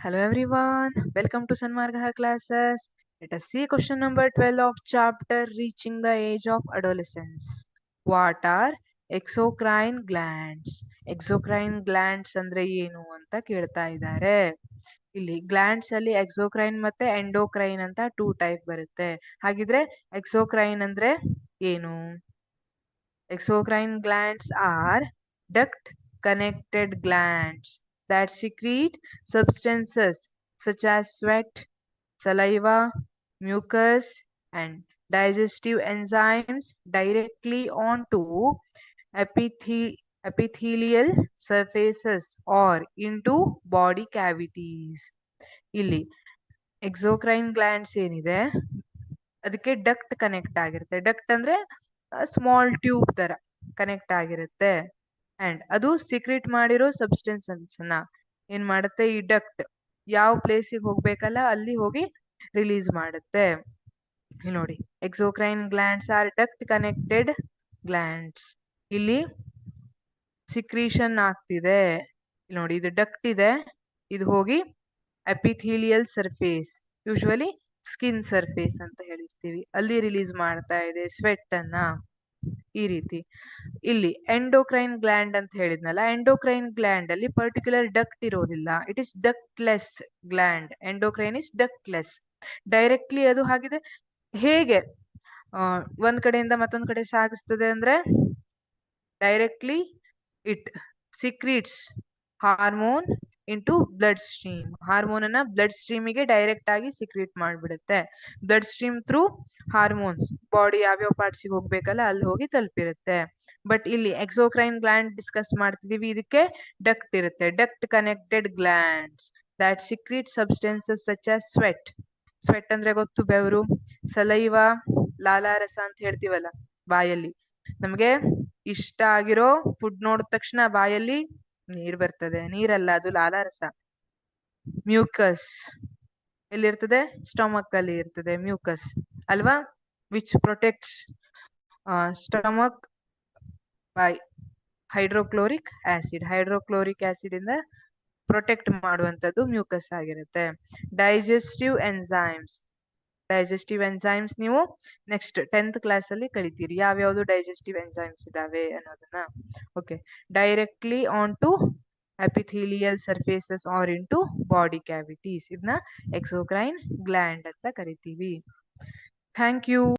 Hello everyone, welcome to Sanmargaha classes. Let us see question number 12 of chapter Reaching the Age of Adolescence. What are exocrine glands? Exocrine glands ಅಂದ್ರೆ ಏನು ಅಂತ ಕೇಳ್ತಾ ಇದ್ದಾರೆ. ಇಲ್ಲಿ glands ಅಲ್ಲಿ exocrine ಮತ್ತೆ endocrine ಅಂತ 2 ಟೈಪ್ ಬರುತ್ತೆ. ಹಾಗಿದ್ರೆ ಎಕ್ಸೋಕ್ರೈನ್ ಅಂದ್ರೆ ಏನು? Exocrine glands are duct connected glands that secrete substances such as sweat, saliva, mucus, and digestive enzymes directly onto epithelial surfaces or into body cavities. ಇಲ್ಲಿ ಎಕ್ಸೋಕ್ರೈನ್ ಗ್ಲ್ಯಾಂಡ್ಸ್ ಏನಿದೆ ಅದಕ್ಕೆ duct connect ಆಗಿರುತ್ತೆ. Duct ಅಂದ್ರೆ small tube ತರ connect ಆಗಿರುತ್ತೆ and ಅದು secret ಮಾಡಿರೋ substances ನ ಏನ್ ಮಾಡುತ್ತೆ, ಈ ಡಕ್ಟ್ ಯಾವ ಪ್ಲೇಸಿಗೆ ಹೋಗ್ಬೇಕಲ್ಲ ಅಲ್ಲಿ ಹೋಗಿ ರಿಲೀಸ್ ಮಾಡುತ್ತೆ. ಇಲ್ಲಿ ನೋಡಿ, exocrine glands are duct connected glands. ಇಲ್ಲಿ ಸಿಕ್ರೀಷನ್ ಆಗ್ತಿದೆ. ಇಲ್ಲಿ ನೋಡಿ, ಇದು ಡಕ್ಟ್ ಇದೆ, ಇದು ಹೋಗಿ epithelial surface, usually skin surface ಅಂತ ಹೇಳಿರ್ತೀವಿ, ಅಲ್ಲಿ ರಿಲೀಸ್ ಮಾಡ್ತಾ ಇದೆ ಸ್ವೆಟ್ ಅನ್ನ. ಈ ರೀತಿ ಇಲ್ಲಿ ಎಂಡೋಕ್ರೈನ್ ಗ್ಲ್ಯಾಂಡ್ ಅಂತ ಹೇಳಿದ್ನಲ್ಲ, ಎಂಡೋಕ್ರೈನ್ ಗ್ಲ್ಯಾಂಡ್ ಅಲ್ಲಿ ಪರ್ಟಿಕ್ಯುಲರ್ ಡಕ್ಟ್ ಇರೋದಿಲ್ಲ. It is ductless gland. Endocrine is ductless. Directly ಅದು ಹಾಗಿದೆ ಹೇಗೆ ಒಂದ್ ಕಡೆಯಿಂದ ಮತ್ತೊಂದ್ ಕಡೆ ಸಾಗಿಸ್ತದೆ ಅಂದ್ರೆ, directly it secretes hormone into blood stream. Hormone ಅನ್ನ ಬ್ಲಡ್ ಸ್ಟ್ರೀಮಿಗೆ ಡೈರೆಕ್ಟ್ ಆಗಿ ಸಿಕ್ರೀಟ್ ಮಾಡ್ಬಿಡುತ್ತೆ. Blood stream through hormones body ಯಾವ್ಯಾವ ಪಾರ್ಟ್ಸಿಗೆ ಹೋಗ್ಬೇಕಲ್ಲ ಅಲ್ಲಿ ಹೋಗಿ ತಲುಪಿರುತ್ತೆ. ಬಟ್ ಇಲ್ಲಿ ಎಕ್ಸೋಕ್ರೈನ್ ಗ್ಲ್ಯಾಂಡ್ ಡಿಸ್ಕಸ್ ಮಾಡ್ತಿದೀವಿ, ಇದಕ್ಕೆ ಡಕ್ಟ್ ಇರುತ್ತೆ. Duct connected glands that secrete substances such as sweat. Sweat ಅಂದ್ರೆ ಗೊತ್ತು, ಬೆವರು. ಸಲೈವಾ, ಲಾಲಾರಸ ಅಂತ ಹೇಳ್ತೀವಲ್ಲ ಬಾಯಲ್ಲಿ, ನಮ್ಗೆ ಇಷ್ಟ ಆಗಿರೋ ಫುಡ್ ನೋಡಿದ ತಕ್ಷಣ ಬಾಯಲ್ಲಿ ನೀರ್ ಬರ್ತದೆ. ನೀರಲ್ಲ, ಅದು ಲಾಲಾರಸ. ಮ್ಯೂಕಸ್ ಎಲ್ಲಿರ್ತದೆ? ಸ್ಟಮಕ್ ಅಲ್ಲಿ ಇರ್ತದೆ ಮ್ಯೂಕಸ್ ಅಲ್ವಾ, which protects stomach by hydrochloric acid. Hydrochloric acid ಇಂದ ಪ್ರೊಟೆಕ್ಟ್ ಮಾಡುವಂತದ್ದು ಮ್ಯೂಕಸ್ ಆಗಿರುತ್ತೆ. Digestive enzymes. ಡೈಜೆಸ್ಟಿವ್ ಎನ್ಸೈಮ್ಸ್ ನೀವು ನೆಕ್ಸ್ಟ್ 10th ಕ್ಲಾಸ್ ಅಲ್ಲಿ ಕಲಿತೀರಿ, ಯಾವ್ಯಾವ್ದು ಡೈಜೆಸ್ಟಿವ್ ಎನ್ಸೈಮ್ಸ್ ಇದಾವೆ ಅನ್ನೋದನ್ನ. Okay, directly on to epithelial surfaces or into body cavities. ಇದನ್ನ ಎಕ್ಸೋಕ್ರೈನ್ ಗ್ಲ್ಯಾಂಡ್ ಅಂತ ಕರಿತೀವಿ. Thank you.